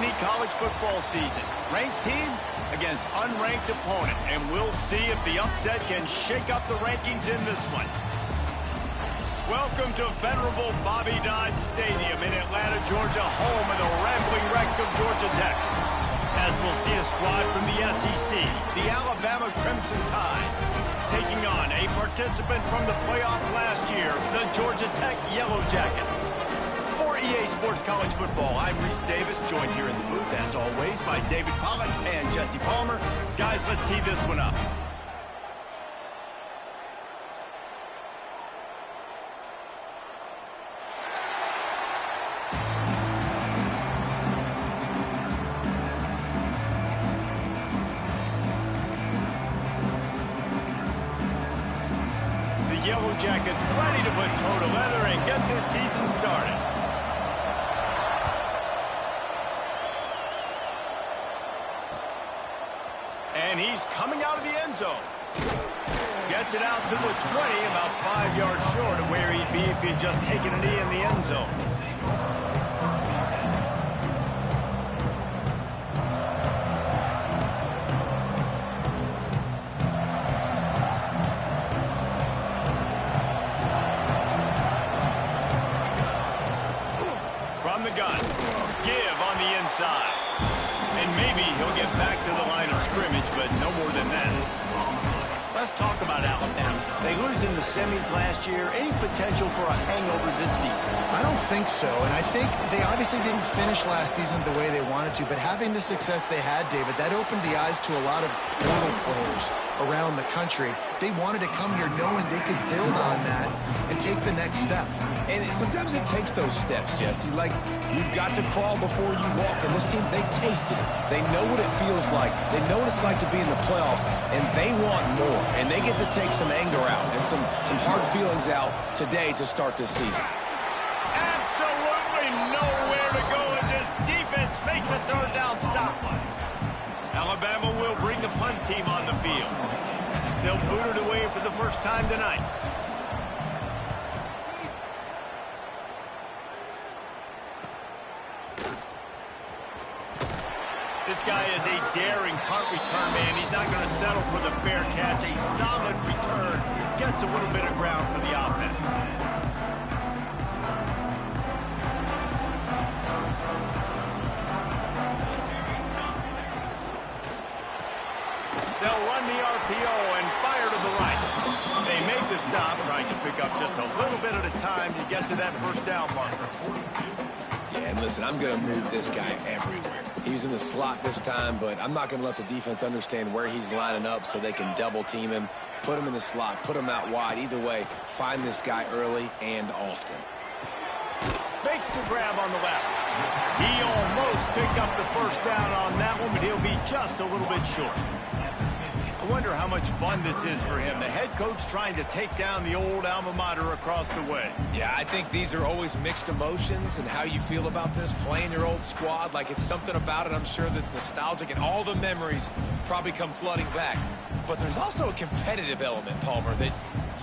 any college football season. Ranked team against unranked opponent, and we'll see if the upset can shake up the rankings in this one. Welcome to venerable Bobby Dodd Stadium in Atlanta, Georgia, home of the rambling wreck of Georgia Tech. As we'll see a squad from the SEC, the Alabama Crimson Tide, taking on a participant from the playoff last year, the Georgia Tech Yellow Jackets. For EA Sports College Football, I'm Reese Davis, joined here in the booth, as always, by David Pollack and Jesse Palmer. Guys, let's tee this one up. The Yellow Jackets ready to put toe to leather and get this season started. And he's coming out of the end zone. Gets it out to the 20, about 5 yards short of where he'd be if he'd just taken a knee in the end zone. From the gun, give on the inside. And maybe he'll get back to the line of scrimmage, but no more than that. Let's talk about Alabama. They lose in the semis last year. Any potential for a hangover this season? I don't think so, and I think they obviously didn't finish last season the way they wanted to, but having the success they had, David, that opened the eyes to a lot of portal players around the country. They wanted to come here knowing they could build on that and take the next step. And sometimes it takes those steps, Jesse. Like, you've got to crawl before you walk. And this team, they tasted it. They know what it feels like. They know what it's like to be in the playoffs. And they want more. And they get to take some anger out and some hard feelings out today to start this season. Absolutely nowhere to go as this defense makes a third down stop. Alabama will bring the punt team on the field. They'll boot it away for the first time tonight. This guy is a daring punt return man. He's not going to settle for the fair catch. A solid return. Gets a little bit of ground for the offense. They'll run the RPO and fire to the right. They make the stop, trying to pick up just a little bit at a time to get to that first down marker. Yeah, and listen, I'm going to move this guy everywhere. He's in the slot this time, but I'm not going to let the defense understand where he's lining up so they can double team him, put him in the slot, put him out wide. Either way, find this guy early and often. Makes the grab on the left. He almost picked up the first down on that one, but he'll be just a little bit short. I wonder how much fun this is for him. The head coach trying to take down the old alma mater across the way. Yeah, I think these are always mixed emotions and how you feel about this, playing your old squad. Like, it's something about it, I'm sure, that's nostalgic, and all the memories probably come flooding back. But there's also a competitive element, Palmer, that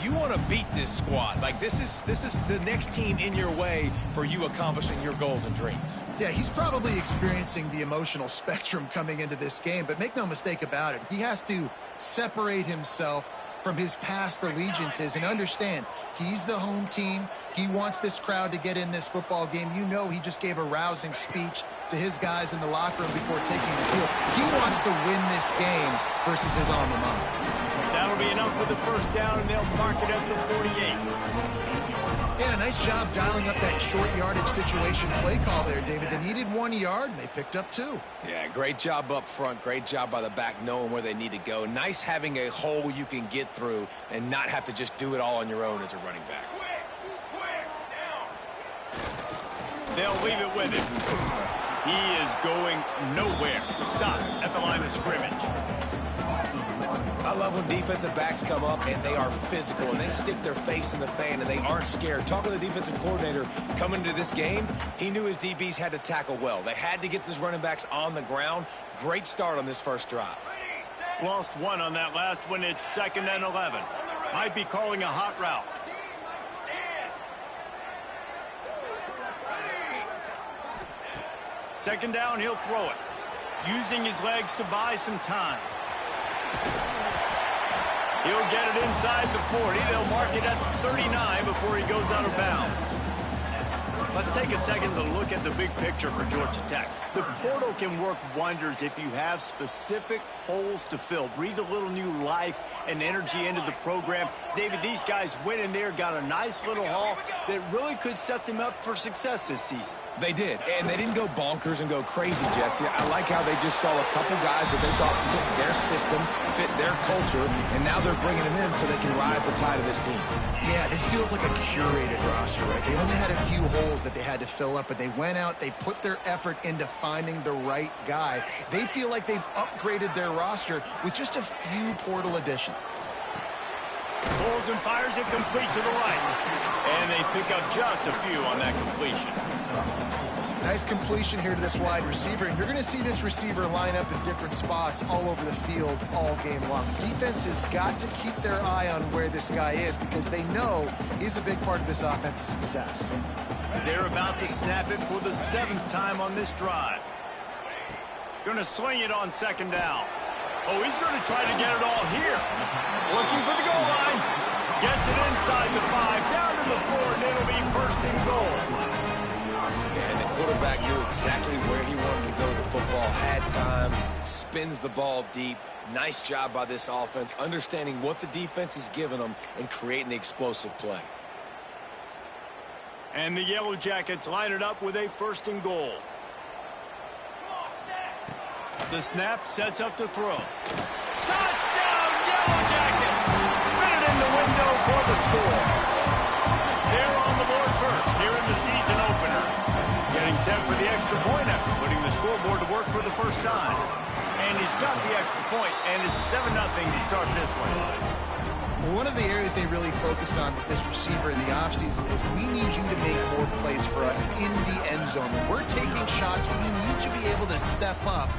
you want to beat this squad. Like, this is the next team in your way for you accomplishing your goals and dreams. Yeah, he's probably experiencing the emotional spectrum coming into this game, but make no mistake about it, he has to separate himself from his past allegiances and understand he's the home team. He wants this crowd to get in this football game. You know, he just gave a rousing speech to his guys in the locker room before taking the field. He wants to win this game versus his alma mater. That'll be enough for the first down, and they'll mark it at the 48. Yeah, nice job dialing up that short yardage situation play call there, David. They needed 1 yard, and they picked up 2. Yeah, great job up front. Great job by the back knowing where they need to go. Nice having a hole you can get through and not have to just do it all on your own as a running back. They'll leave it with him. He is going nowhere. Stop at the line of scrimmage. I love when defensive backs come up and they are physical and they stick their face in the fan and they aren't scared. Talking to the defensive coordinator coming into this game, he knew his DBs had to tackle well. They had to get these running backs on the ground. Great start on this first drive. Lost one on that last one. It's 2nd and 11. Might be calling a hot route. Second down, he'll throw it. Using his legs to buy some time. He'll get it inside the 40. They'll mark it at the 39 before he goes out of bounds. Let's take a second to look at the big picture for Georgia Tech. The portal can work wonders if you have specific holes to fill. Breathe a little new life and energy into the program. David, these guys went in there, got a nice little haul that really could set them up for success this season. They did, and they didn't go bonkers and go crazy, Jesse. I like how they just saw a couple guys that they thought fit their system, fit their culture, and now they're bringing them in so they can rise the tide of this team. Yeah, this feels like a curated roster, right? They only had a few holes that they had to fill up, but they went out, they put their effort into finding the right guy. They feel like they've upgraded their roster with just a few portal additions. Pulls and fires it complete to the right. And they pick up just a few on that completion. Nice completion here to this wide receiver, and you're going to see this receiver line up in different spots all over the field all game long. Defense has got to keep their eye on where this guy is because they know he's a big part of this offense's success. They're about to snap it for the 7th time on this drive. Going to swing it on second down. Oh, he's going to try to get it all here. Looking for the goal line. Gets it inside the 5, down to the 4, and it'll be first and goal. And the quarterback knew exactly where he wanted to go. The football had time, spins the ball deep. Nice job by this offense, understanding what the defense is giving them and creating the explosive play. And the Yellow Jackets line it up with a first and goal. The snap sets up to throw. Touchdown, Yellow Jackets! Fit it in the window for the score. They're on the board first here in the season opener. Getting set for the extra point after putting the scoreboard to work for the first time. And he's got the extra point, and it's 7-0 to start this one. One of the areas they really focused on with this receiver in the offseason was we need you to make more plays for us in the end zone. When we're taking shots, we need you to be able to step up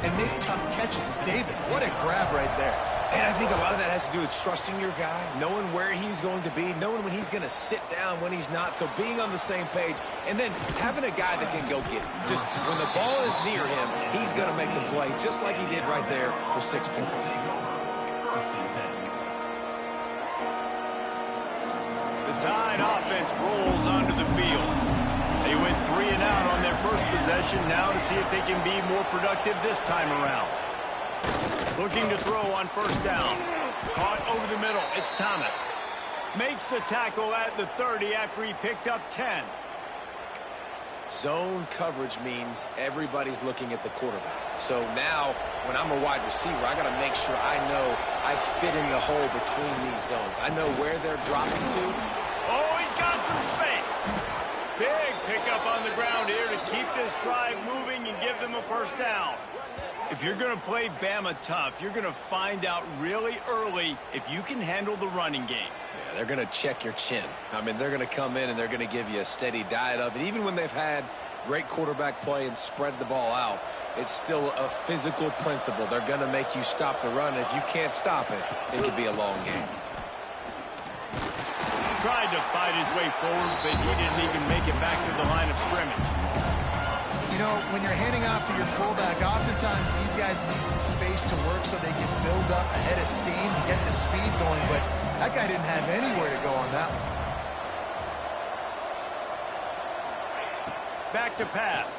and make tough catches. David, what a grab right there. And I think a lot of that has to do with trusting your guy, knowing where he's going to be, knowing when he's going to sit down, when he's not, so being on the same page, and then having a guy that can go get it. Just when the ball is near him, he's going to make the play, just like he did right there for 6 points. The Tide offense rolls onto the field. They went 3 and out on their first possession, now to see if they can be more productive this time around. Looking to throw on first down. Caught over the middle. It's Thomas. Makes the tackle at the 30 after he picked up 10. Zone coverage means everybody's looking at the quarterback. So now, when I'm a wide receiver, I got to make sure I know I fit in the hole between these zones. I know where they're dropping to. Oh, he's got some space. Big pickup on the ground here to keep this drive moving and give them a first down. If you're going to play Bama tough, you're going to find out really early if you can handle the running game. Yeah, they're going to check your chin. I mean, they're going to come in and they're going to give you a steady diet of it. Even when they've had great quarterback play and spread the ball out, it's still a physical principle. They're going to make you stop the run. If you can't stop it, it could be a long game. Tried to fight his way forward, but he didn't even make it back to the line of scrimmage. You know, when you're handing off to your fullback, oftentimes these guys need some space to work so they can build up a head of steam and get the speed going, but that guy didn't have anywhere to go on that one. Back to pass.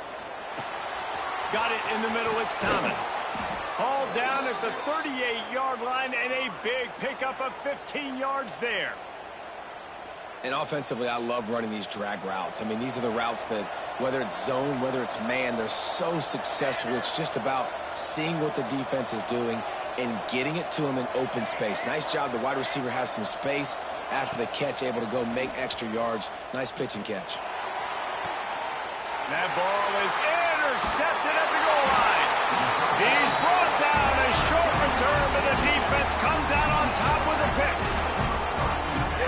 Got it in the middle, it's Thomas. Hauled down at the 38-yard line and a big pickup of 15 yards there. And offensively, I love running these drag routes. I mean, these are the routes that, whether it's zone, whether it's man, they're so successful. It's just about seeing what the defense is doing and getting it to them in open space. Nice job. The wide receiver has some space after the catch, able to go make extra yards. Nice pitch and catch. That ball is intercepted at the goal line. He's brought down a short return, but the defense comes out on top with a pick.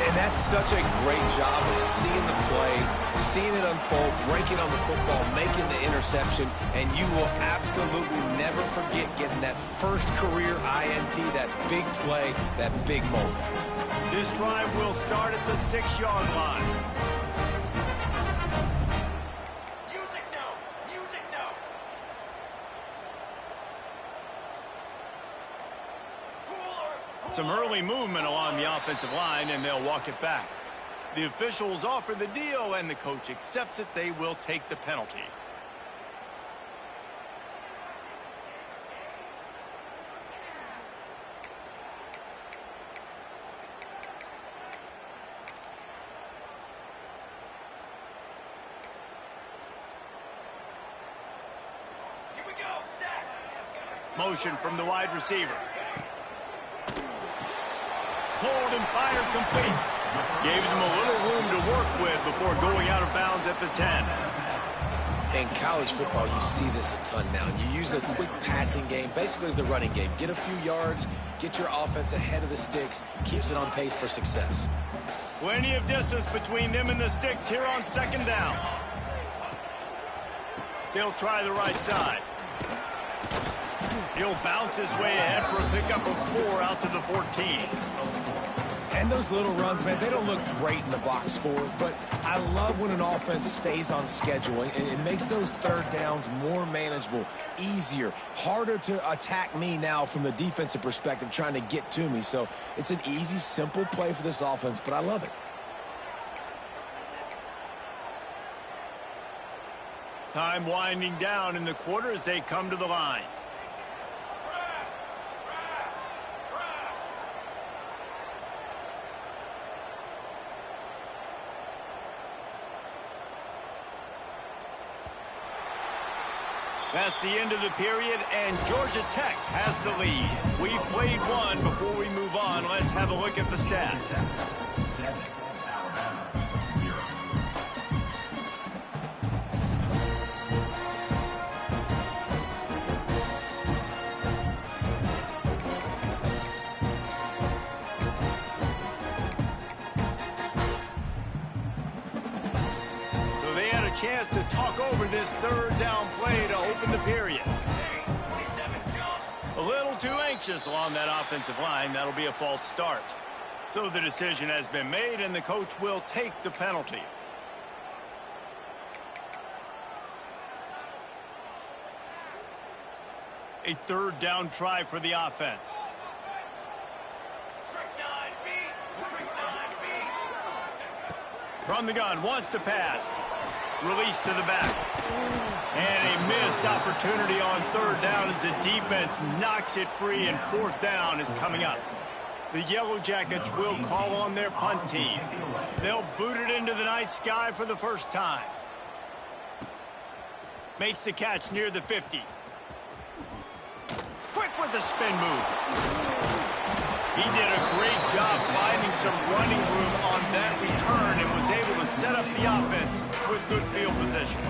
And that's such a great job of seeing the play, seeing it unfold, breaking on the football, making the interception, and you will absolutely never forget getting that first career INT, that big play, that big moment. This drive will start at the 6-yard line. Music no! Music no! Some early movement along the offensive line, and they'll walk it back. The officials offer the deal, and the coach accepts it. They will take the penalty. Motion from the wide receiver. Pulled and fired complete. Gave them a little room to work with before going out of bounds at the 10. In college football, you see this a ton now. You use a quick passing game, basically as the running game. Get a few yards, get your offense ahead of the sticks, keeps it on pace for success. Plenty of distance between them and the sticks here on second down. They'll try the right side. He'll bounce his way ahead for a pickup of 4 out to the 14. And those little runs, man, they don't look great in the box score, but I love when an offense stays on schedule, and it makes those third downs more manageable, easier, harder to attack me now from the defensive perspective trying to get to me. So it's an easy, simple play for this offense, but I love it. Time winding down in the quarter as they come to the line. That's the end of the period, and Georgia Tech has the lead. We've played one. Before we move on, let's have a look at the stats. Chance to talk over this third down play to open the period. A little too anxious along that offensive line. That'll be a false start. So the decision has been made, and the coach will take the penalty. A third down try for the offense. From the gun, wants to pass. Release to the back. And a missed opportunity on third down as the defense knocks it free, and fourth down is coming up. The Yellow Jackets will call on their punt team. They'll boot it into the night sky for the first time. Makes the catch near the 50. Quick with the spin move. He did a great job finding some running room on that return and was able to set up the offense with good field position.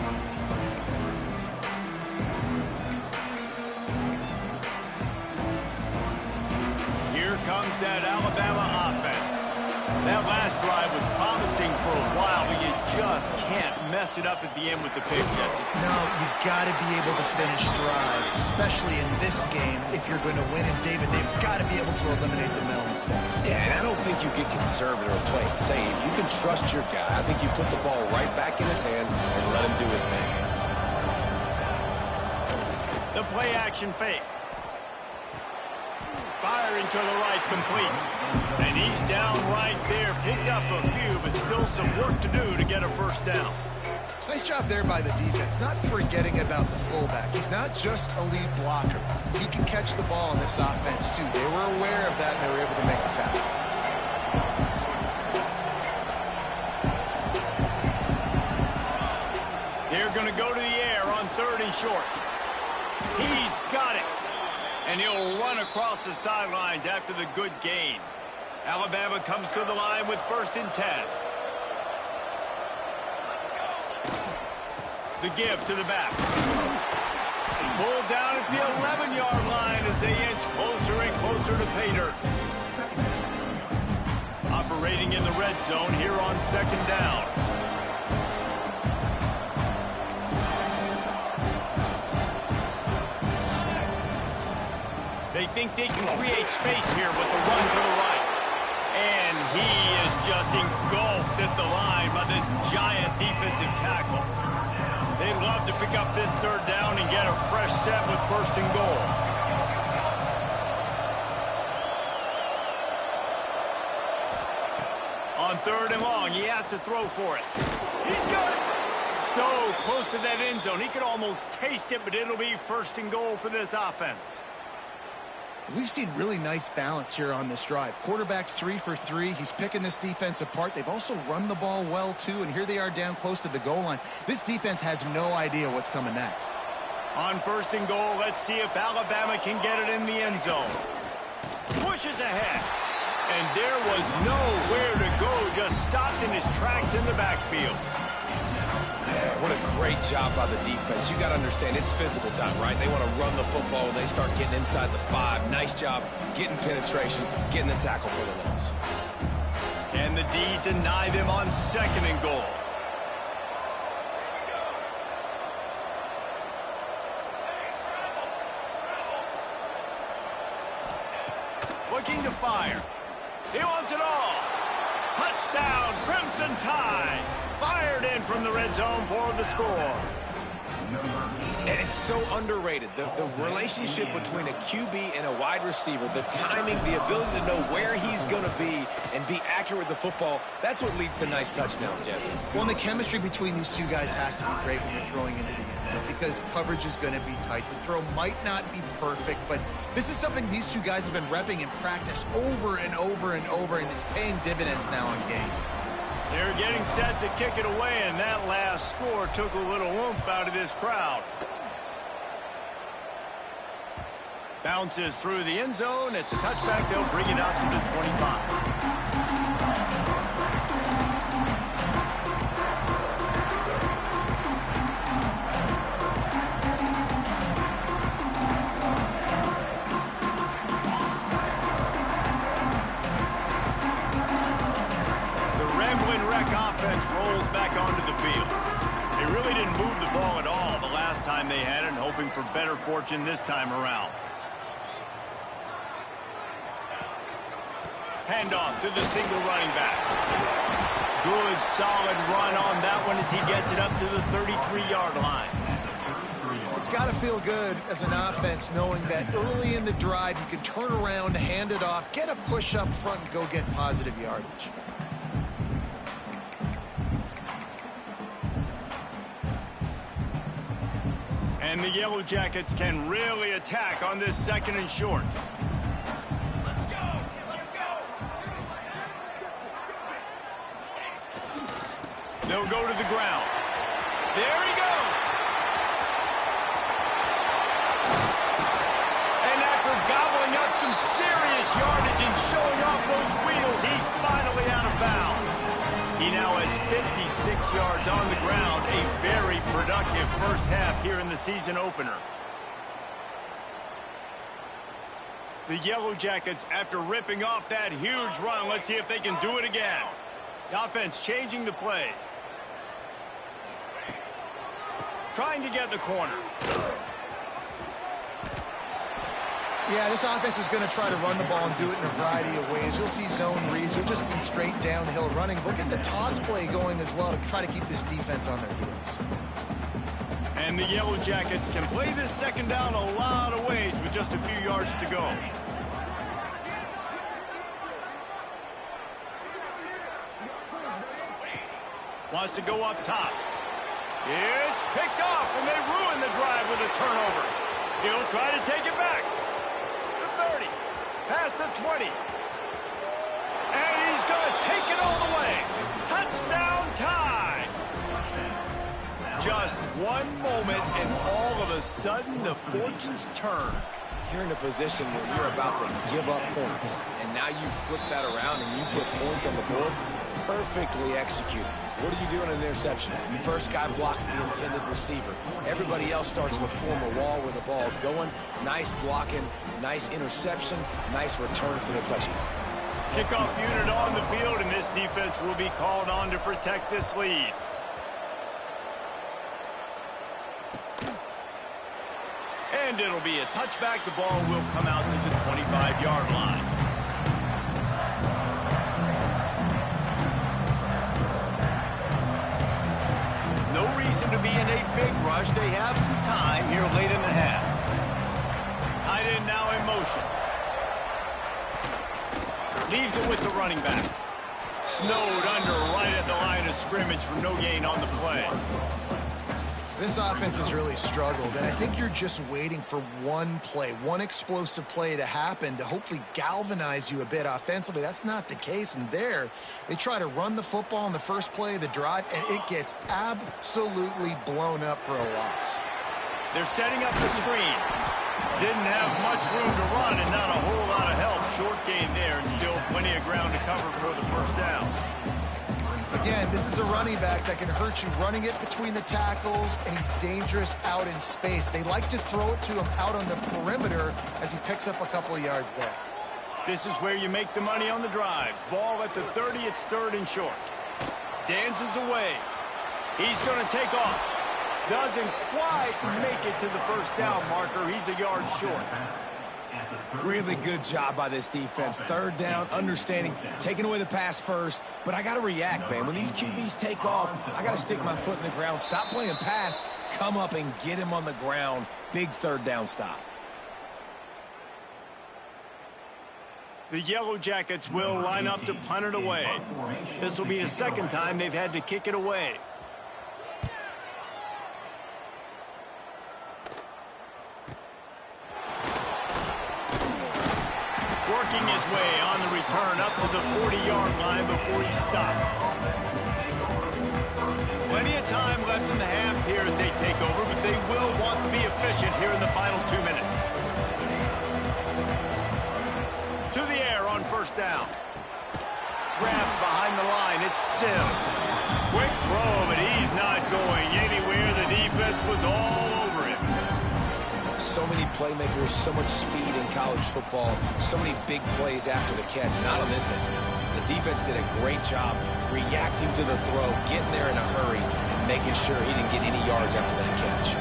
Here comes that Alabama offense. That last drive was promising for a while, but you just can't mess it up at the end with the pick, Jesse. No, you got to be able to finish drives, especially in this game. If you're going to win, and David, they've got to be able to eliminate the mental mistakes. Yeah, and I don't think you get conservative or play it safe. You can trust your guy. I think you put the ball right back in his hands and let him do his thing. The play action fake. Firing to the right, complete. And he's down right there. Picked up a few, but still some work to do to get a first down. Nice job there by the defense, not forgetting about the fullback. He's not just a lead blocker. He can catch the ball in this offense, too. They were aware of that, and they were able to make the tackle. They're going to go to the air on third and short. He's got it. And he'll run across the sidelines after the good gain. Alabama comes to the line with 1st and 10. The give to the back. Pulled down at the 11-yard line as they inch closer and closer to pay dirt. Operating in the red zone here on 2nd down. They think they can create space here with the run to the right. And he is just engulfed at the line by this giant defensive tackle. They'd love to pick up this third down and get a fresh set with 1st and goal. On 3rd and long, he has to throw for it. He's got it. So close to that end zone. He could almost taste it, but it'll be 1st and goal for this offense. We've seen really nice balance here on this drive. Quarterback's 3 for 3. He's picking this defense apart. They've also run the ball well, too, and here they are down close to the goal line. This defense has no idea what's coming next. On 1st and goal, let's see if Alabama can get it in the end zone. Pushes ahead. And there was nowhere to go, just stopped in his tracks in the backfield. Yeah, what a great job by the defense. You got to understand, it's physical time, right? They want to run the football when they start getting inside the 5. Nice job getting penetration, getting the tackle for the loss. Can the D deny them on 2nd and goal? Looking to fire. He wants it all. Touchdown, Crimson Tide. Fired in from the red zone for the score. And it's so underrated. The relationship between a QB and a wide receiver, the timing, the ability to know where he's going to be and be accurate with the football, that's what leads to nice touchdowns, Jesse. Well, and the chemistry between these two guys has to be great when you're throwing into the end zone because coverage is going to be tight. The throw might not be perfect, but this is something these two guys have been repping in practice over and over and over, and it's paying dividends now in game. They're getting set to kick it away, and that last score took a little oomph out of this crowd. Bounces through the end zone. It's a touchback. They'll bring it out to the 25. Offense rolls back onto the field. They really didn't move the ball at all the last time they had it, and hoping for better fortune this time around. Handoff to the single running back. Good, solid run on that one as he gets it up to the 33-yard line. It's got to feel good as an offense knowing that early in the drive you can turn around, hand it off, get a push up front, and go get positive yardage. And the Yellow Jackets can really attack on this 2nd and short. Let's go! Let's go! They'll go to the ground. There he goes! And after gobbling up some serious yardage and showing off those wheels, he's finally out of bounds. He now has 56 yards on the ground, a very productive first half here in the season opener. The Yellow Jackets, after ripping off that huge run, let's see if they can do it again. The offense changing the play. Trying to get the corner. Yeah, this offense is going to try to run the ball and do it in a variety of ways. You'll see zone reads. You'll just see straight downhill running. Look at the toss play going as well to try to keep this defense on their heels. And the Yellow Jackets can play this 2nd down a lot of ways with just a few yards to go. Wants to go up top. It's picked off, and they ruin the drive with a turnover. He'll try to take it back. 30, past the 20. And he's going to take it all the way. Touchdown Tide. Just one moment, and all of a sudden, the fortunes turn. You're in a position where you're about to give up points, and now you flip that around and you put points on the board. Perfectly executed. What do you do in an interception? First guy blocks the intended receiver. Everybody else starts to form a wall where the ball's going. Nice blocking, nice interception, nice return for the touchdown. Kickoff unit on the field, and this defense will be called on to protect this lead. And it'll be a touchback. The ball will come out to the 25-yard line. No reason to be in a big rush. They have some time here late in the half. Tight end now in motion. Leaves it with the running back. Snowed under right at the line of scrimmage for no gain on the play. This offense has really struggled, and I think you're just waiting for one play, one explosive play to happen to hopefully galvanize you a bit offensively. That's not the case, and there, they try to run the football in the first play of the drive, and it gets absolutely blown up for a loss. They're setting up the screen. Didn't have much room to run and not a whole lot of help. Short gain there and still plenty of ground to cover for the first down. Again, this is a running back that can hurt you running it between the tackles, and he's dangerous out in space. They like to throw it to him out on the perimeter as he picks up a couple of yards there. This is where you make the money on the drives. Ball at the 30, it's 3rd and short. Dances away. He's going to take off. Doesn't quite make it to the first down marker. He's a yard short. Really good job by this defense. 3rd down, understanding, taking away the pass first. But I got to react, man. When these QBs take off, I got to stick my foot in the ground. Stop playing pass. Come up and get him on the ground. Big 3rd down stop. The Yellow Jackets will line up to punt it away. This will be the 2nd time they've had to kick it away. Working his way on the return up to the 40-yard line before he stopped. Plenty of time left in the half here as they take over, but they will want to be efficient here in the final 2 minutes. To the air on first down. Grabbed behind the line, it's Sims. Quick throw, but he's not going anywhere. The defense was all over him. So many playmakers, so much speed in college football, so many big plays after the catch. Not in this instance. The defense did a great job reacting to the throw, getting there in a hurry, and making sure he didn't get any yards after that catch.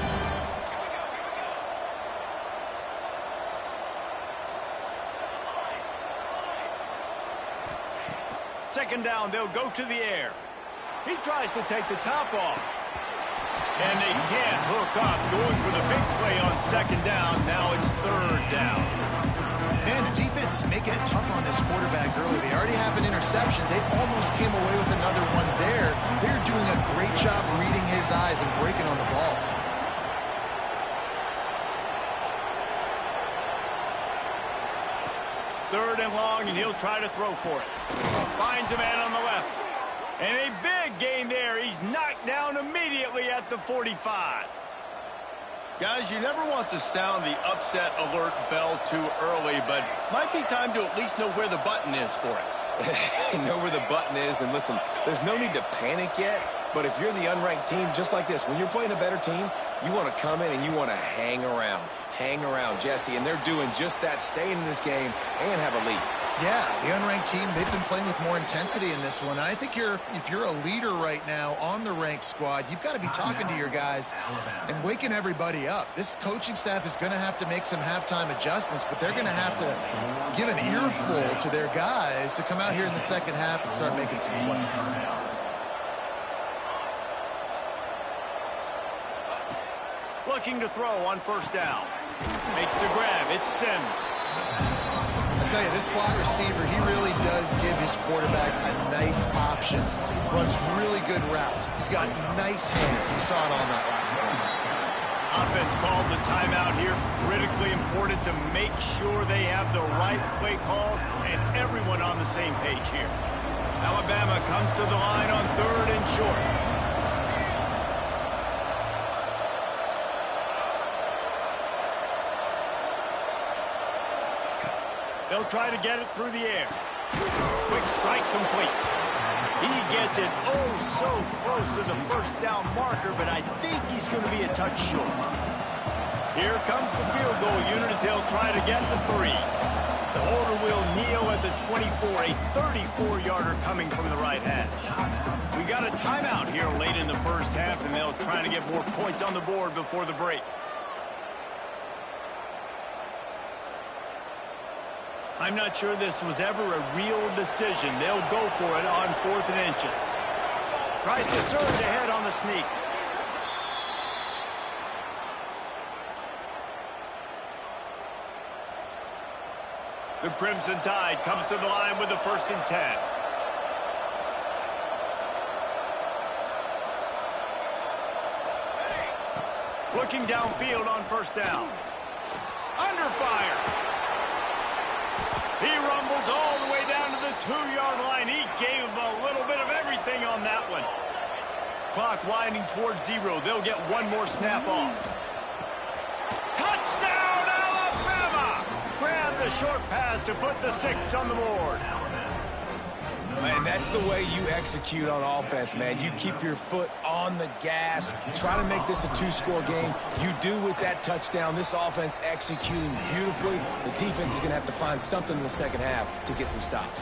Second down, they'll go to the air. He tries to take the top off. And they can't hook up. Going for the big play on 2nd down. Now it's 3rd down. Man, the defense is making it tough on this quarterback early. They already have an interception. They almost came away with another one there. They're doing a great job reading his eyes and breaking on the ball. Third and long, and he'll try to throw for it. Finds a man on the left. And a big gain there. He's knocked down immediately at the 45. Guys, you never want to sound the upset alert bell too early, but might be time to at least know where the button is for it. Know where the button is, and listen, there's no need to panic yet, but if you're the unranked team, just like this, when you're playing a better team, you want to come in and you want to hang around. Hang around, Jesse, and they're doing just that, staying in this game and have a lead. Yeah, the unranked team, they've been playing with more intensity in this one. I think if you're a leader right now on the ranked squad, you've got to be talking to your guys and waking everybody up. This coaching staff is going to have to make some halftime adjustments, but they're going to have to give an earful to their guys to come out here in the second half and start making some plays. Looking to throw on first down. Makes the grab. It's Sims. I tell you, this slot receiver, he really does give his quarterback a nice option. Runs really good routes. He's got nice hands. You saw it on that last play. Offense calls a timeout here. Critically important to make sure they have the right play call and everyone on the same page here. Alabama comes to the line on 3rd and short. They'll try to get it through the air. Quick strike complete. He gets it oh so close to the first down marker, but I think he's going to be a touch short. Here comes the field goal unit as they'll try to get the 3. The holder will kneel at the 24, a 34-yarder coming from the right hash. We got a timeout here late in the first half, and they'll try to get more points on the board before the break. I'm not sure this was ever a real decision. They'll go for it on 4th and inches. Tries to surge ahead on the sneak. The Crimson Tide comes to the line with the 1st and 10. Looking downfield on first down. Under fire. He rumbles all the way down to the 2-yard line. He gave him a little bit of everything on that one. Clock winding towards 0. They'll get one more snap off. Touchdown, Alabama! Grab the short pass to put the 6 on the board. Man, that's the way you execute on offense, man. You keep your foot on the gas. Try to make this a 2-score game. You do with that touchdown. This offense executing beautifully. The defense is going to have to find something in the second half to get some stops.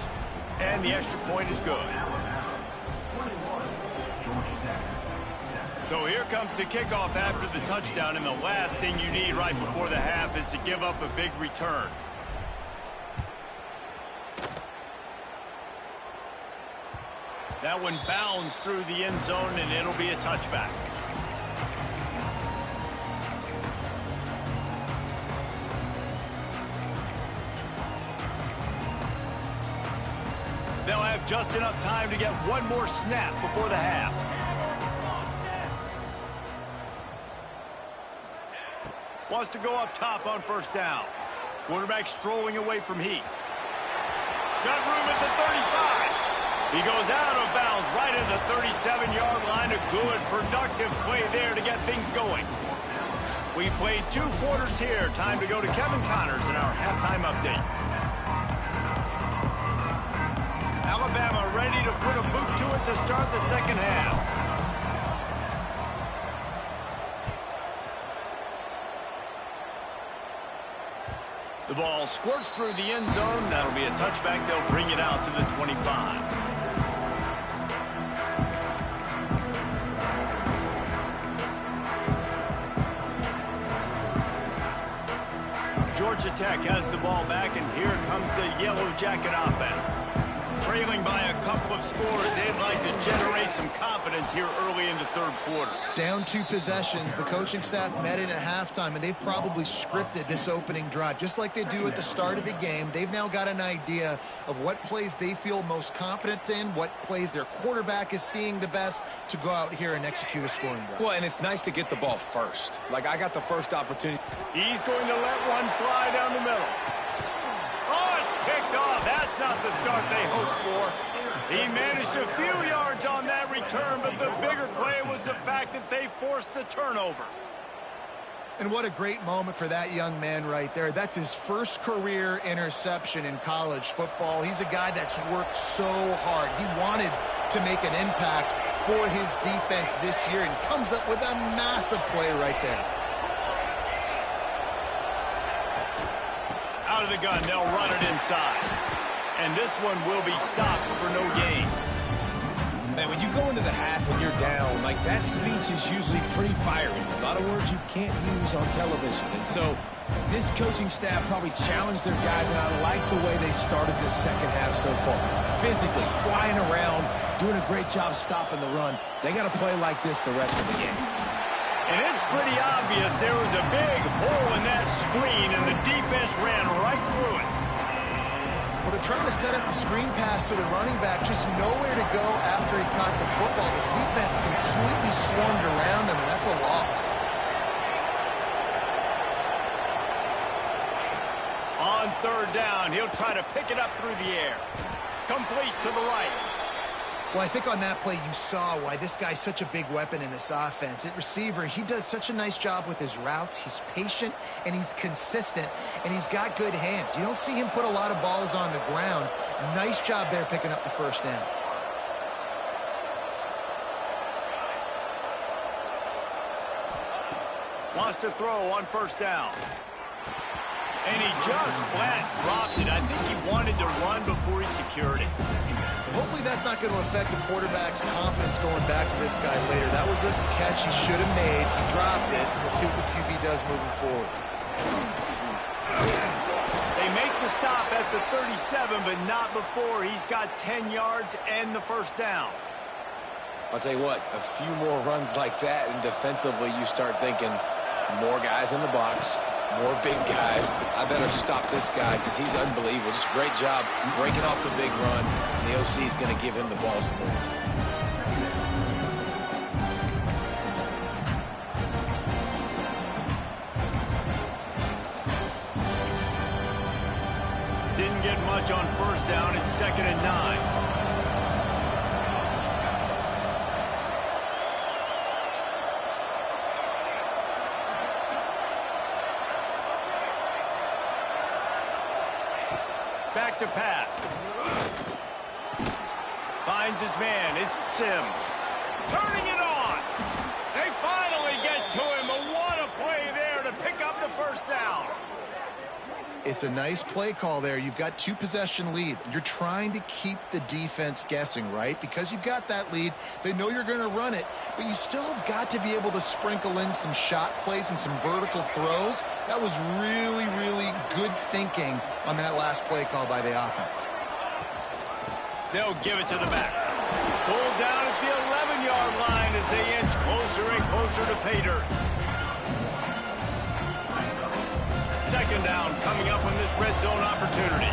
And the extra point is good. So here comes the kickoff after the touchdown, and the last thing you need right before the half is to give up a big return. That one bounds through the end zone, and it'll be a touchback. They'll have just enough time to get one more snap before the half. Wants to go up top on first down. Quarterback strolling away from Heat. Got room at the 35. He goes out of bounds right at the 37-yard line. A good, productive play there to get things going. We played 2 quarters here. Time to go to Kevin Connors in our halftime update. Alabama ready to put a boot to it to start the second half. The ball squirts through the end zone. That'll be a touchback. They'll bring it out to the 25. Georgia Tech has the ball back, and here comes the Yellow Jacket offense. Trailing by a couple of scores, they'd like to generate some confidence here early in the third quarter. Down 2 possessions. The coaching staff met in at halftime, and they've probably scripted this opening drive. Just like they do at the start of the game, they've now got an idea of what plays they feel most confident in, what plays their quarterback is seeing the best to go out here and execute a scoring drive. Well, and it's nice to get the ball first. Like, I got the first opportunity. He's going to let one fly down the middle. Oh, it's picked off. That's not the start they hoped for. He managed a few yards on that return, but the bigger play was the fact that they forced the turnover. And what a great moment for that young man right there. That's his first career interception in college football. He's a guy that's worked so hard. He wanted to make an impact for his defense this year and comes up with a massive play right there. Out of the gun, they'll run it inside. And this one will be stopped for no gain. Man, when you go into the half and you're down, like, that speech is usually pretty fiery. A lot of words you can't use on television. And so this coaching staff probably challenged their guys, and I like the way they started this second half so far. Physically, flying around, doing a great job stopping the run. They got to play like this the rest of the game. And it's pretty obvious there was a big hole in that screen, and the defense ran right through it. Well, they're trying to set up the screen pass to the running back, just nowhere to go after he caught the football. The defense completely swarmed around him, and that's a loss. On third down, he'll try to pick it up through the air. Complete to the right. Well, I think on that play you saw why this guy's such a big weapon in this offense. At receiver, he does such a nice job with his routes. He's patient, and he's consistent, and he's got good hands. You don't see him put a lot of balls on the ground. Nice job there picking up the first down. Wants to throw on first down. And he just flat dropped it. I think he wanted to run before he secured it. Hopefully that's not going to affect the quarterback's confidence going back to this guy later. That was a catch he should have made. He dropped it. Let's see what the QB does moving forward. They make the stop at the 37, but not before he's got 10 yards and the first down. I'll tell you what, a few more runs like that, and defensively you start thinking more guys in the box, more big guys. I better stop this guy because he's unbelievable. Just great job breaking off the big run. And the OC is going to give him the ball some more. didn't get much on first down. It's 2nd and 9. Back to pass. Finds his man. It's Sims. Turning it on. They finally get to him. But what a play there to pick up the first down. It's a nice play call there. You've got 2-possession lead. You're trying to keep the defense guessing, right? Because you've got that lead, they know you're going to run it, but you still have got to be able to sprinkle in some shot plays and some vertical throws. That was really, really good thinking on that last play call by the offense. They'll give it to the back. Pulled down at the 11-yard line as they inch closer and closer to pay dirt. 2nd down coming up on this red zone opportunity.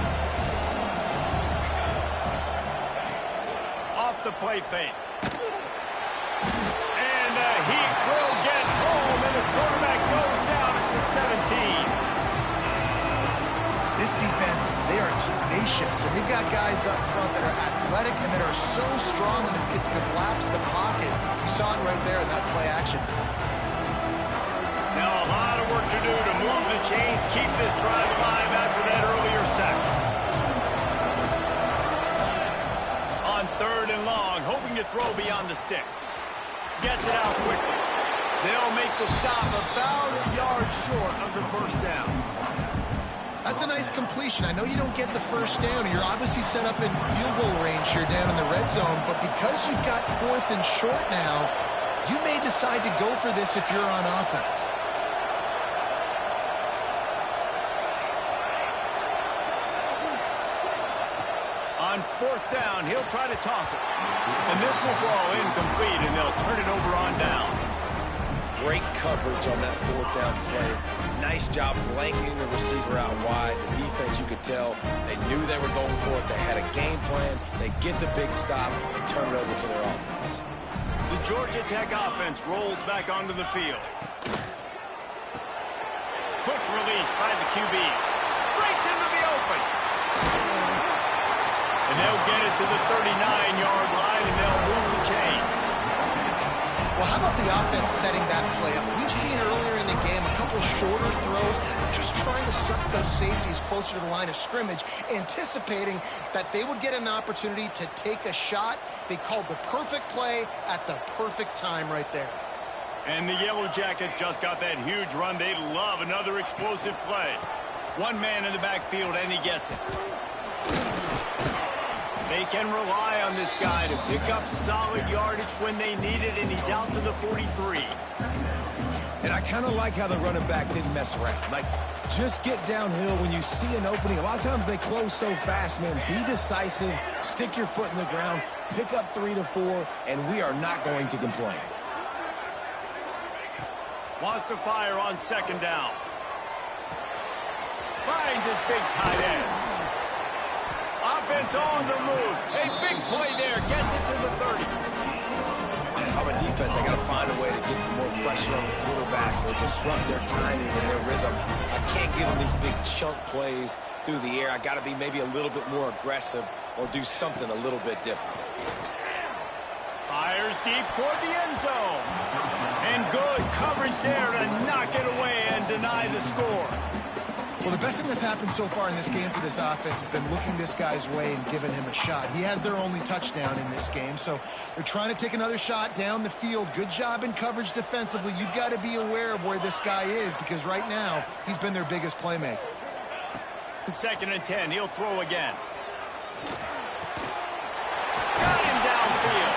Off the play fake. And he will get home, and the quarterback goes down at the 17. This defense, they are tenacious, and they've got guys up front that are athletic and that are so strong and can collapse the pocket. You saw it right there in that play action. Now a lot of work to do to move the chains, keep this drive alive after that earlier sack. On 3rd and long, hoping to throw beyond the sticks. Gets it out quickly. They'll make the stop about a yard short of the first down. That's a nice completion. I know you don't get the first down. You're obviously set up in field goal range here down in the red zone, but because you've got 4th and short now, you may decide to go for this if you're on offense. On 4th down, he'll try to toss it. And this will fall incomplete, and they'll turn it over on downs. Great coverage on that 4th down play. Nice job blanketing the receiver out wide. The defense, you could tell, they knew they were going for it. They had a game plan. They get the big stop and turn it over to their offense. The Georgia Tech offense rolls back onto the field. Quick release by the QB. Breaks into the open. And they'll get it to the 39-yard line, and they'll move the chains. Well, how about the offense setting that play up? We've seen earlier in the game a couple shorter throws, just trying to suck those safeties closer to the line of scrimmage, anticipating that they would get an opportunity to take a shot. They called the perfect play at the perfect time right there. And the Yellow Jackets just got that huge run. They love another explosive play. One man in the backfield, and he gets it. They can rely on this guy to pick up solid yardage when they need it, and he's out to the 43. And I kind of like how the running back didn't mess around. Like, just get downhill when you see an opening. A lot of times they close so fast, man. Be decisive, stick your foot in the ground, pick up 3 to 4, and we are not going to complain. Wants to fire on 2nd down. Finds his big tight end. Offense on the move. A big play there. Gets it to the 30. And if I'm a defense, I got to find a way to get some more pressure on the quarterback or disrupt their timing and their rhythm. I can't give them these big chunk plays through the air. I got to be maybe a little bit more aggressive or do something a little bit different. Fires deep toward the end zone. And good coverage there to knock it away and deny the score. Well, the best thing that's happened so far in this game for this offense has been looking this guy's way and giving him a shot. He has their only touchdown in this game, so they're trying to take another shot down the field. Good job in coverage defensively. You've got to be aware of where this guy is because right now he's been their biggest playmaker. 2nd and 10. He'll throw again. Got him downfield.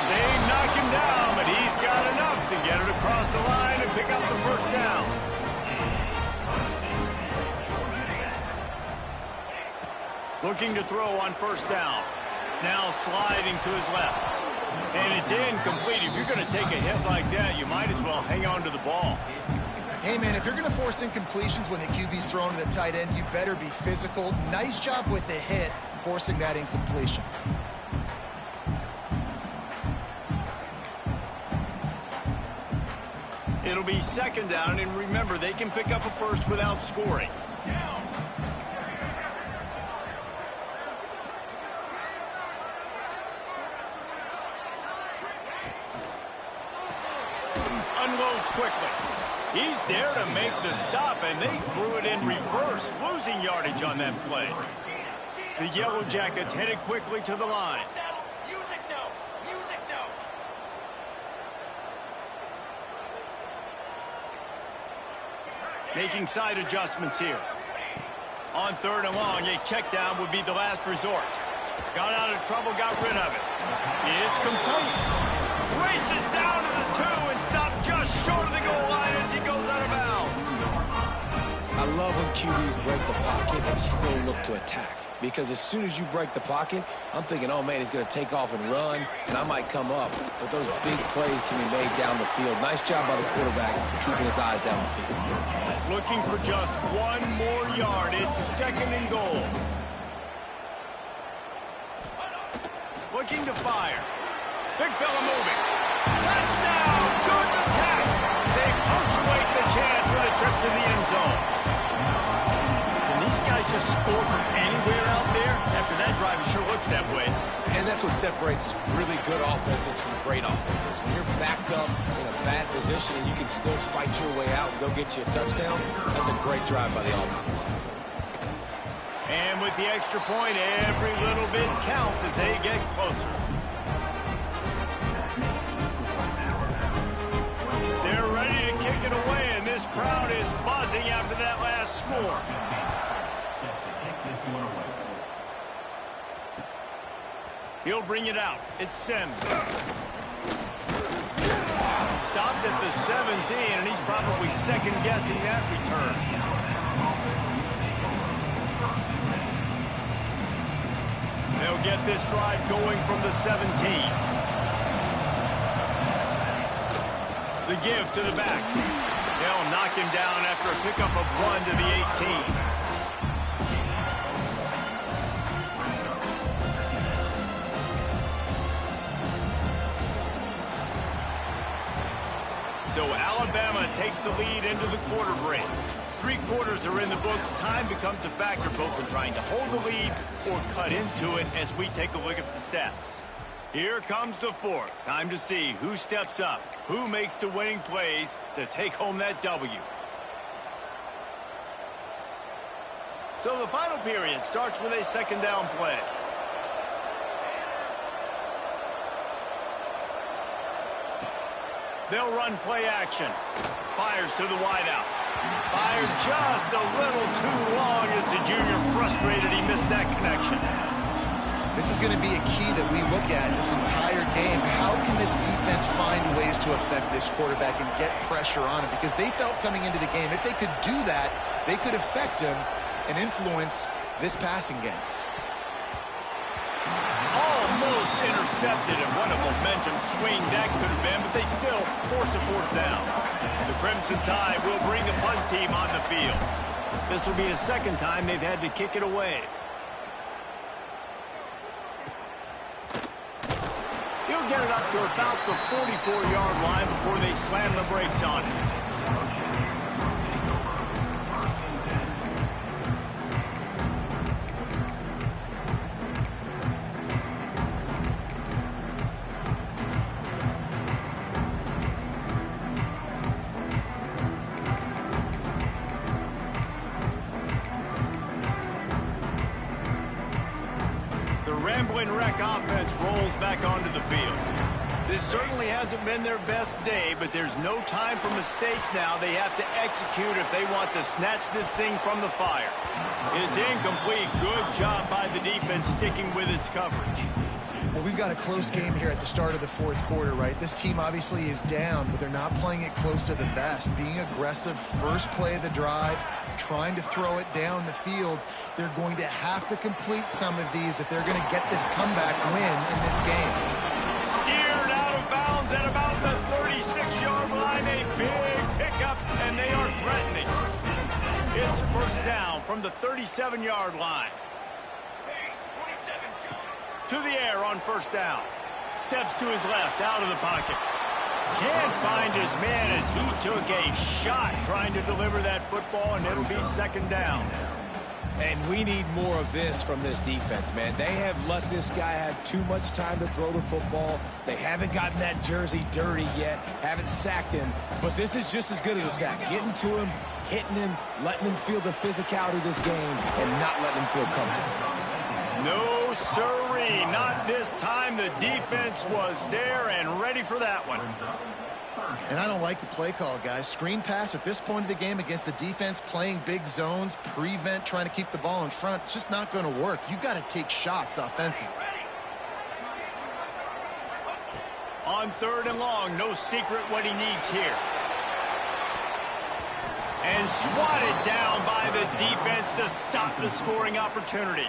They knock him down, but he's got enough to get it across the line and pick up the first down. Looking to throw on 1st down. Now sliding to his left. And it's incomplete. If you're going to take a hit like that, you might as well hang on to the ball. Hey, man, if you're going to force incompletions when the QB's throwing to the tight end, you better be physical. Nice job with the hit, forcing that incompletion. It'll be 2nd down, and remember, they can pick up a first without scoring. unloads quickly. He's there to make the stop, and they threw it in reverse, losing yardage on that play. The Yellow Jackets headed quickly to the line. Making side adjustments here. On 3rd and long, a check down would be the last resort. Got out of trouble, got rid of it. It's complete. Races down to the 2 and stopped just short of the goal line as he goes out of bounds. I love when QBs break the pocket and still look to attack. Because as soon as you break the pocket, I'm thinking, oh, man, he's going to take off and run, and I might come up. But those big plays can be made down the field. Nice job by the quarterback keeping his eyes down the field. Looking for just 1 more yard. It's 2nd and goal. Looking to fire. Big fella moving. Touchdown, Georgia Tech. They punctuate the chance with a trip to the end zone. Can these guys just score from anywhere out there? After that drive, it sure looks that way. And that's what separates really good offenses from great offenses. When you're backed up in a bad position and you can still fight your way out and go get you a touchdown, that's a great drive by the offense. And with the extra point, every little bit counts as they get closer. They're ready to kick it away, and this crowd is buzzing after that last score. He'll bring it out. It's Sims. Stopped at the 17, and he's probably second-guessing that return. They'll get this drive going from the 17. The give to the back. They'll knock him down after a pickup of 1 to the 18. So Alabama takes the lead into the quarter break. 3 quarters are in the books. Time becomes a factor both in trying to hold the lead or cut into it as we take a look at the stats. Here comes the 4th. Time to see who steps up, who makes the winning plays to take home that W. So the final period starts with a 2nd down play. They'll run play action. Fires to the wideout. Fired just a little too long as the junior frustrated. He missed that connection. This is going to be a key that we look at this entire game. How can this defense find ways to affect this quarterback and get pressure on him? Because they felt coming into the game, if they could do that, they could affect him and influence this passing game. Almost intercepted, and what a momentum swing that could have been, but they still force a 4th down. The Crimson Tide will bring the punt team on the field. This will be the 2nd time they've had to kick it away. He'll get it up to about the 44-yard line before they slam the brakes on it. Ramblin' Wreck offense rolls back onto the field. This certainly hasn't been their best day, but there's no time for mistakes now. They have to execute if they want to snatch this thing from the fire. It's incomplete. Good job by the defense sticking with its coverage. Well, we've got a close game here at the start of the 4th quarter, right? This team obviously is down, but they're not playing it close to the vest. Being aggressive, first play of the drive, trying to throw it down the field. They're going to have to complete some of these if they're going to get this comeback win in this game. Steered out of bounds at about the 36-yard line. A big pickup, and they are threatening. It's 1st down from the 37-yard line. To the air on 1st down. Steps to his left, out of the pocket. Can't find his man as he took a shot trying to deliver that football, and it'll be 2nd down. And we need more of this from this defense, man. They have let this guy have too much time to throw the football. They haven't gotten that jersey dirty yet, haven't sacked him. But this is just as good as a sack. Getting to him, hitting him, letting him feel the physicality of this game, and not letting him feel comfortable. No, sirree. Not this time. The defense was there and ready for that one. And I don't like the play call, guys. Screen pass at this point of the game against the defense playing big zones, prevent, trying to keep the ball in front. It's just not going to work. You got to take shots offensively. On 3rd and long, no secret what he needs here. And swatted down by the defense to stop the scoring opportunity.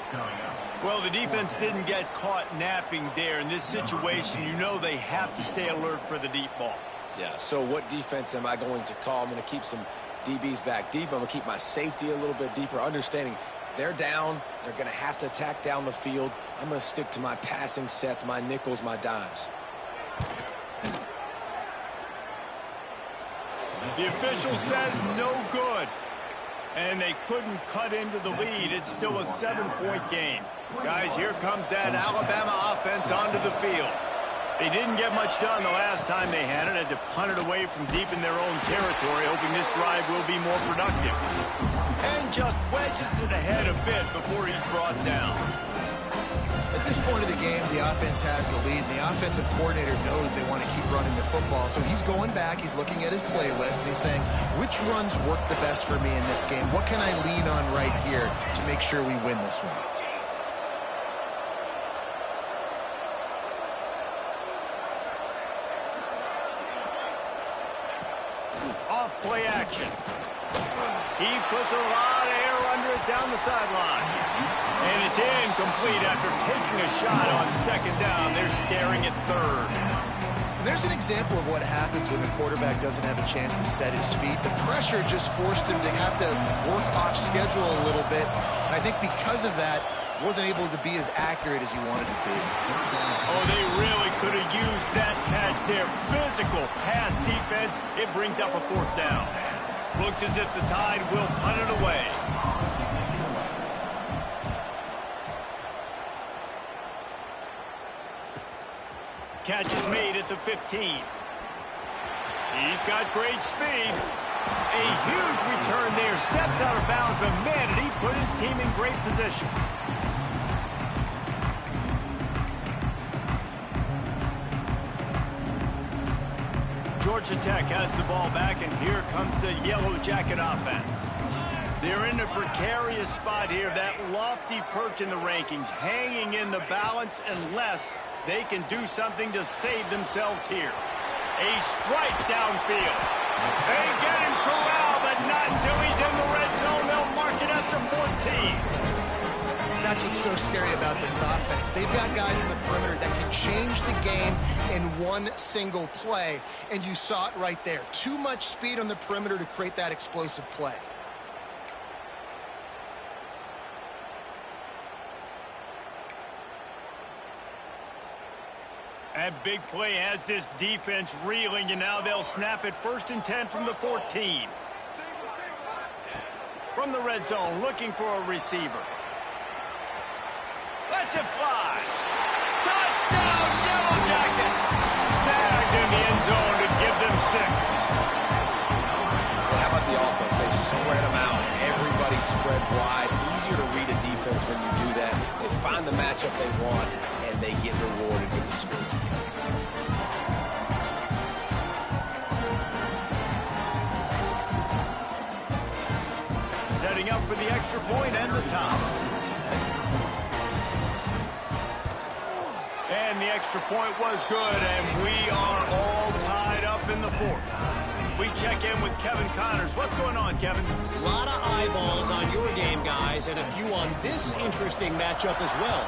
Well, the defense didn't get caught napping there. In this situation, you know they have to stay alert for the deep ball. Yeah, so what defense am I going to call? I'm going to keep some DBs back deep. I'm going to keep my safety a little bit deeper, understanding they're down. They're going to have to attack down the field. I'm going to stick to my passing sets, my nickels, my dimes. The official says no good. And they couldn't cut into the lead. It's still a 7-point game. Guys, here comes that Alabama offense onto the field. They didn't get much done the last time they had it. Had to punt it away from deep in their own territory, hoping this drive will be more productive. And just wedges it ahead a bit before he's brought down. At this point of the game, the offense has the lead, and the offensive coordinator knows they want to keep running the football. So he's going back, he's looking at his playlist, and he's saying, which runs work the best for me in this game? What can I lean on right here to make sure we win this one? Off play action. He puts a lot of air under it down the sideline. And it's incomplete after taking a shot on 2nd down. They're staring at 3rd. There's an example of what happens when the quarterback doesn't have a chance to set his feet. The pressure just forced him to have to work off schedule a little bit. And I think because of that, wasn't able to be as accurate as he wanted to be. Oh, they really could have used that catch there. Physical pass defense. It brings up a 4th down. Looks as if the Tide will punt it away. Catch is made at the 15. He's got great speed. A huge return there. Steps out of bounds, but man, did he put his team in great position. Georgia Tech has the ball back, and here comes the Yellow Jacket offense. They're in a precarious spot here. That lofty perch in the rankings, hanging in the balance unless they can do something to save themselves here. A strike downfield. They get him corralled, but not until he's in the red zone. They'll mark it after 14. That's what's so scary about this offense. They've got guys in the perimeter that can change the game in one single play, and you saw it right there. Too much speed on the perimeter to create that explosive play. That big play has this defense reeling, and now they'll snap it 1st and 10 from the 14. From the red zone, looking for a receiver. Lets it fly. Touchdown, Yellow Jackets. Snagged in the end zone to give them 6. Well, how about the offense? They spread them out. Everybody spread wide. Easier to read a defense when you do that. They find the matchup they want, and they get rewarded with the speed. Setting up for the extra point and the top. And the extra point was good, and we are all tied up in the 4th. We check in with Kevin Connors. What's going on, Kevin? A lot of eyeballs on your game, guys, and a few on this interesting matchup as well.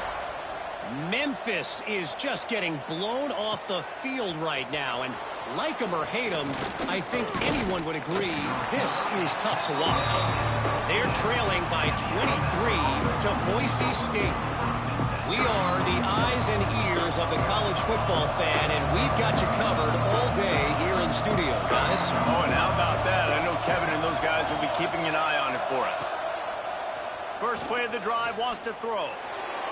Memphis is just getting blown off the field right now, and like them or hate them, I think anyone would agree this is tough to watch. They're trailing by 23 to Boise State. We are the eyes and ears of the college football fan, and we've got you covered all day here in studio, guys. Oh, and how about that? I know Kevin and those guys will be keeping an eye on it for us. First play of the drive, wants to throw.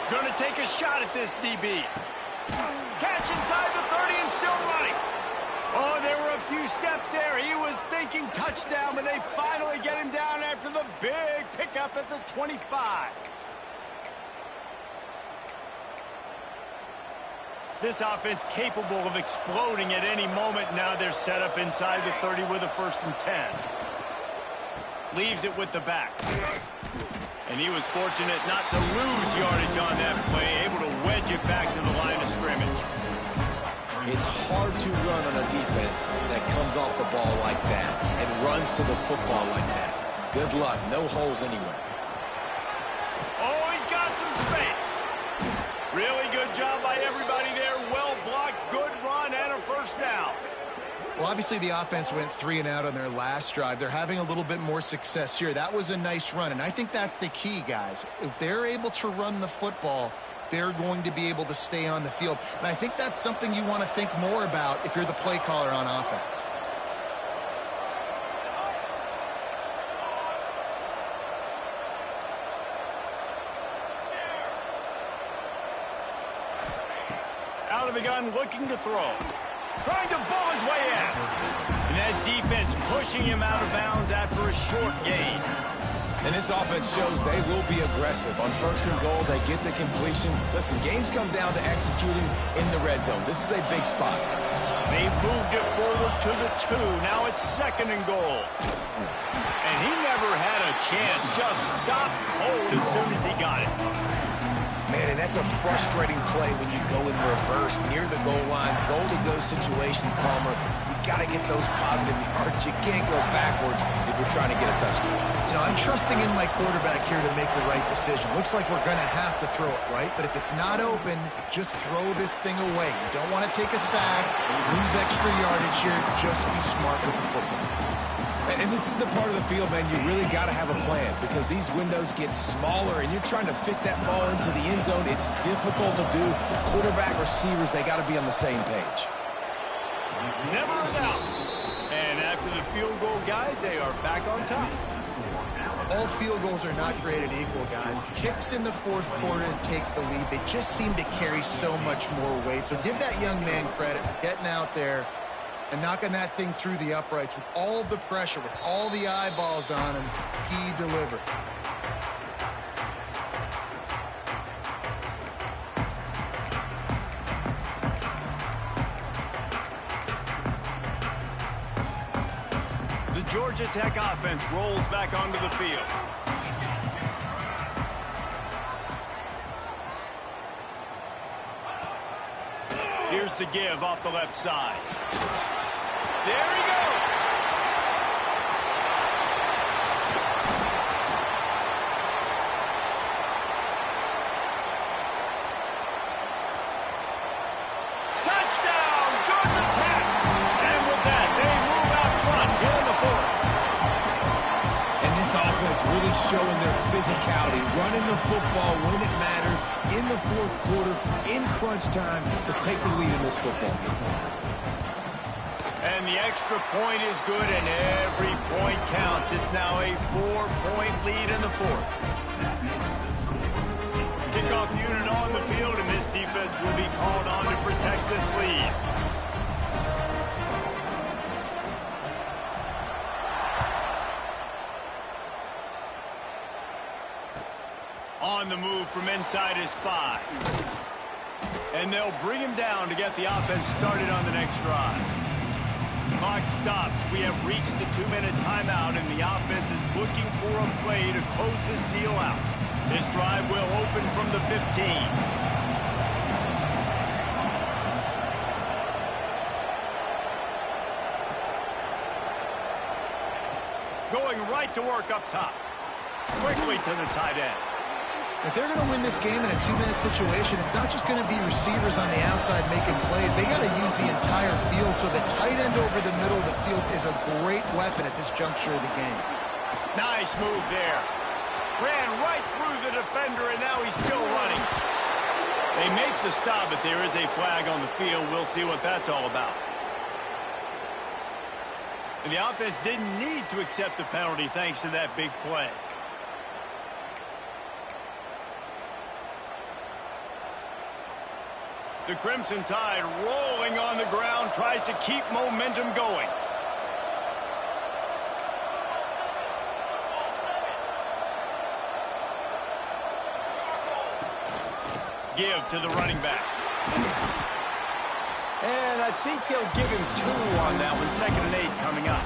Gonna take a shot at this DB. Catch inside the 30 and still running. Oh, there were a few steps there. He was thinking touchdown, but they finally get him down after the big pickup at the 25. This offense capable of exploding at any moment. Now they're set up inside the 30 with a 1st and 10. Leaves it with the back. And he was fortunate not to lose yardage on that play, able to wedge it back to the line of scrimmage. It's hard to run on a defense that comes off the ball like that and runs to the football like that. Good luck. No holes anywhere. Oh, he's got some space. Really good job by everybody there. Well blocked, good run, and a 1st down. Well, obviously the offense went 3 and out on their last drive. They're having a little bit more success here. That was a nice run, and I think that's the key, guys. If they're able to run the football, they're going to be able to stay on the field. And I think that's something you want to think more about if you're the play caller on offense. Out of the gun, looking to throw. Trying to bull his way out. And that defense pushing him out of bounds after a short gain. And this offense shows they will be aggressive. On 1st and goal, they get the completion. Listen, games come down to executing in the red zone. This is a big spot. They've moved it forward to the 2. Now it's 2nd and goal. And he never had a chance. Just stopped cold as soon as he got it. Man, and that's a frustrating play when you go in reverse near the goal line. Goal-to-go situations, Palmer. You got to get those positive yards. You can't go backwards if you're trying to get a touchdown. You know, I'm trusting in my quarterback here to make the right decision. Looks like we're going to have to throw it, right? But if it's not open, just throw this thing away. You don't want to take a sack, lose extra yardage here. Just be smart with the football. And this is the part of the field, man, you really got to have a plan because these windows get smaller and you're trying to fit that ball into the end zone. It's difficult to do. Quarterback, receivers, they got to be on the same page. Never a doubt. And after the field goal, guys, they are back on top. All field goals are not created equal, guys. Kicks in the 4th quarter and take the lead. They just seem to carry so much more weight. So give that young man credit for getting out there and knocking that thing through the uprights with all of the pressure, with all the eyeballs on him. He delivered. The Georgia Tech offense rolls back onto the field. Here's the give off the left side. There he goes. Touchdown, Georgia Tech. And with that, they move out front here in the 4th. And this offense really showing their physicality, running the football when it matters, in the 4th quarter, in crunch time, to take the lead in this football game. And the extra point is good, and every point counts. It's now a 4-point lead in the 4th. Kickoff unit on the field, and this defense will be called on to protect this lead. On the move from inside his 5. And they'll bring him down to get the offense started on the next drive. Clock stops. We have reached the 2-minute timeout, and the offense is looking for a play to close this deal out. This drive will open from the 15. Going right to work up top. Quickly to the tight end. If they're going to win this game in a 2-minute situation, it's not just going to be receivers on the outside making plays. They got to use the entire field, so the tight end over the middle of the field is a great weapon at this juncture of the game. Nice move there. Ran right through the defender, and now he's still running. They make the stop, but there is a flag on the field. We'll see what that's all about. And the offense didn't need to accept the penalty thanks to that big play. The Crimson Tide rolling on the ground, tries to keep momentum going. Give to the running back. And I think they'll give him 2 on that one. 2nd and 8 coming up.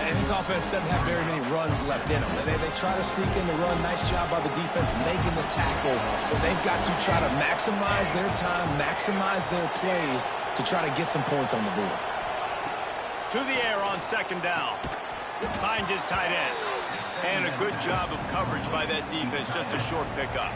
And this offense doesn't have very many runs left in them. They try to sneak in the run. Nice job by the defense making the tackle. But they've got to try to maximize their time, maximize their plays to try to get some points on the board. To the air on 2nd down. Finds his tight end. And a good job of coverage by that defense. Just a short pickup.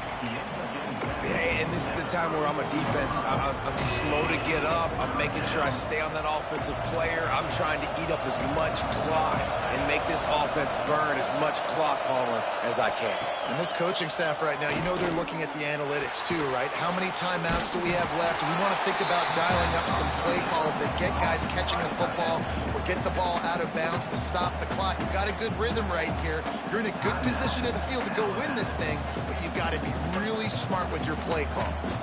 And this is the time where I'm a defense. I'm slow to get up. I'm making sure I stay on that offensive player. I'm trying to eat up as much clock and make this offense burn as much clock, Palmer, as I can. And this coaching staff right now, you know they're looking at the analytics too, right? How many timeouts do we have left? We want to think about dialing up some play calls that get guys catching the football or get the ball out of bounds to stop the clock. You've got a good rhythm right here. You're in a good position in the field to go win this thing, but you've got to be really smart with your play calls.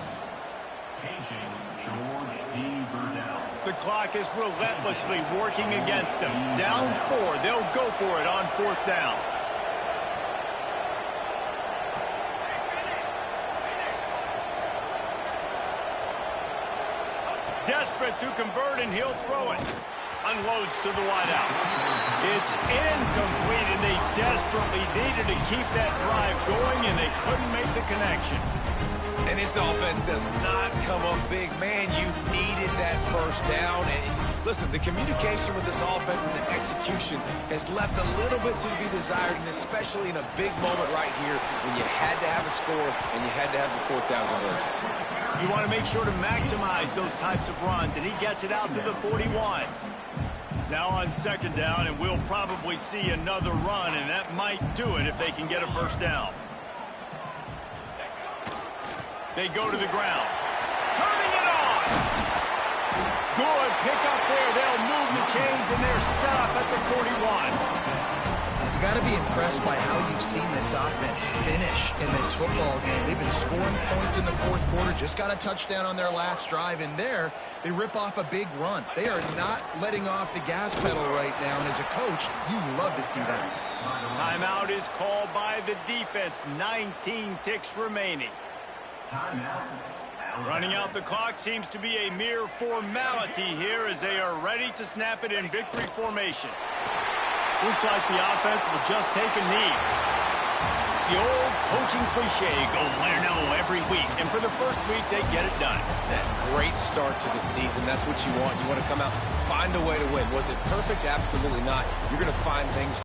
The clock is relentlessly working against them. Down 4, they'll go for it on 4th down. Desperate to convert, and he'll throw it. Unloads to the wideout. It's incomplete, and they desperately needed to keep that drive going, and they couldn't make the connection. And this offense does not come up big. Man, you needed that 1st down. And listen, the communication with this offense and the execution has left a little bit to be desired, and especially in a big moment right here when you had to have a score and you had to have the 4th down conversion. You want to make sure to maximize those types of runs, and he gets it out to the 41. Now on 2nd down, and we'll probably see another run, and that might do it if they can get a 1st down. They go to the ground. Turning it on! Good pick up there. They'll move the chains, and they're set up at the 41. You got to be impressed by how you've seen this offense finish in this football game. They've been scoring points in the 4th quarter, just got a touchdown on their last drive, and there they rip off a big run. They are not letting off the gas pedal right now, and as a coach, you love to see that. Timeout is called by the defense. 19 ticks remaining. Running out the clock seems to be a mere formality here as they are ready to snap it in victory formation. Looks like the offense will just take a knee. The old coaching cliche, go win or no every week. And for the first week, they get it done. That great start to the season. That's what you want. You want to come out, find a way to win. Was it perfect? Absolutely not. You're going to find things